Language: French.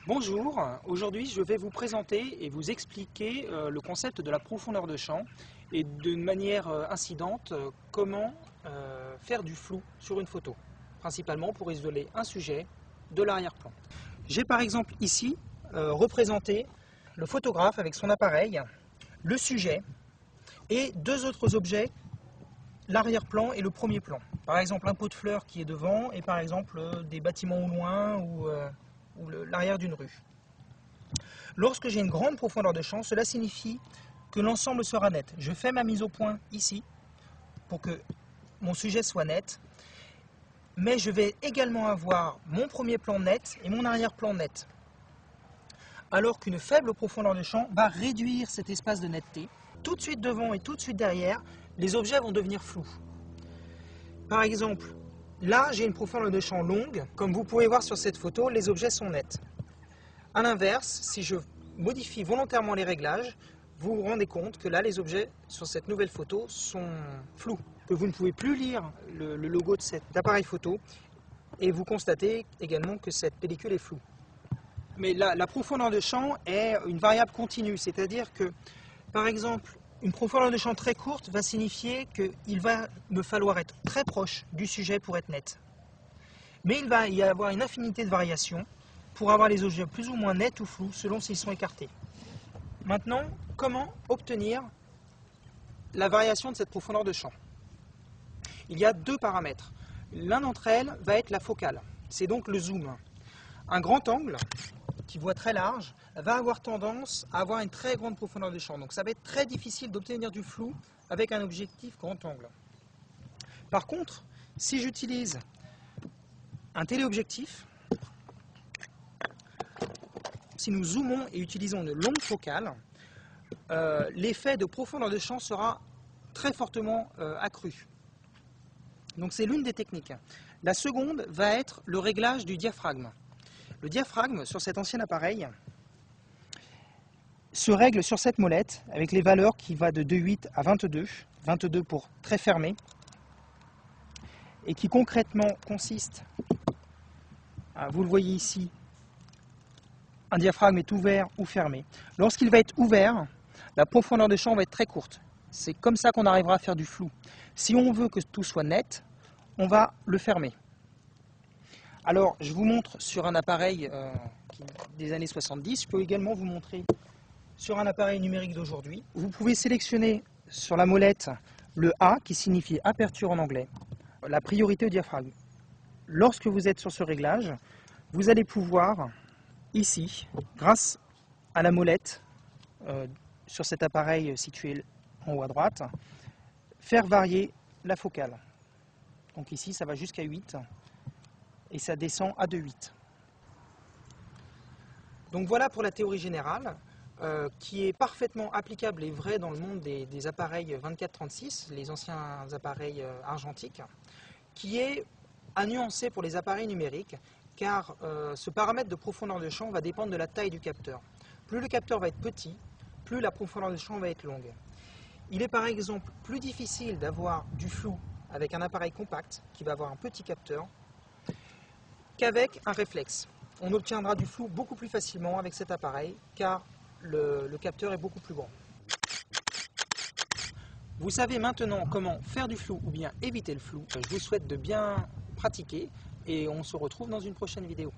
Bonjour, aujourd'hui je vais vous présenter et vous expliquer le concept de la profondeur de champ et d'une manière incidente comment faire du flou sur une photo, principalement pour isoler un sujet de l'arrière-plan. J'ai par exemple ici représenté le photographe avec son appareil, le sujet et deux autres objets, l'arrière-plan et le premier plan. Par exemple un pot de fleurs qui est devant et par exemple des bâtiments au loin ou l'arrière d'une rue. Lorsque j'ai une grande profondeur de champ, cela signifie que l'ensemble sera net. Je fais ma mise au point ici pour que mon sujet soit net, mais je vais également avoir mon premier plan net et mon arrière-plan net. Alors qu'une faible profondeur de champ va réduire cet espace de netteté. Tout de suite devant et tout de suite derrière, les objets vont devenir flous. Par exemple, là j'ai une profondeur de champ longue. Comme vous pouvez voir sur cette photo, les objets sont nets. A l'inverse, si je modifie volontairement les réglages, vous vous rendez compte que là, les objets sur cette nouvelle photo sont flous, que vous ne pouvez plus lire le logo de cet appareil photo et vous constatez également que cette pellicule est floue. Mais la profondeur de champ est une variable continue, c'est-à-dire que, par exemple, une profondeur de champ très courte va signifier qu'il va me falloir être très proche du sujet pour être net. Mais il va y avoir une infinité de variations pour avoir les objets plus ou moins nets ou flous selon s'ils sont écartés. Maintenant, comment obtenir la variation de cette profondeur de champ? Il y a deux paramètres. L'un d'entre elles va être la focale, c'est donc le zoom. Un grand angle qui voit très large va avoir tendance à avoir une très grande profondeur de champ. Donc ça va être très difficile d'obtenir du flou avec un objectif grand angle. Par contre, si j'utilise un téléobjectif, si nous zoomons et utilisons une longue focale, l'effet de profondeur de champ sera très fortement accru. Donc c'est l'une des techniques. La seconde va être le réglage du diaphragme. Le diaphragme sur cet ancien appareil se règle sur cette molette avec les valeurs qui vont de 2,8 à 22, 22 pour très fermé, et qui concrètement consiste, vous le voyez ici, un diaphragme est ouvert ou fermé. Lorsqu'il va être ouvert, la profondeur de champ va être très courte. C'est comme ça qu'on arrivera à faire du flou. Si on veut que tout soit net, on va le fermer. Alors, je vous montre sur un appareil des années 70. Je peux également vous montrer sur un appareil numérique d'aujourd'hui. Vous pouvez sélectionner sur la molette le A, qui signifie aperture en anglais, la priorité au diaphragme. Lorsque vous êtes sur ce réglage, vous allez pouvoir, ici, grâce à la molette, sur cet appareil situé en haut à droite, faire varier la focale. Donc ici, ça va jusqu'à 8 et ça descend à 2,8. Donc voilà pour la théorie générale, qui est parfaitement applicable et vraie dans le monde des appareils 24-36, les anciens appareils argentiques, qui est à nuancer pour les appareils numériques, car ce paramètre de profondeur de champ va dépendre de la taille du capteur. Plus le capteur va être petit, plus la profondeur de champ va être longue. Il est par exemple plus difficile d'avoir du flou avec un appareil compact qui va avoir un petit capteur qu'avec un réflexe. On obtiendra du flou beaucoup plus facilement avec cet appareil car le capteur est beaucoup plus grand. Vous savez maintenant comment faire du flou ou bien éviter le flou. Je vous souhaite de bien pratiquer et on se retrouve dans une prochaine vidéo.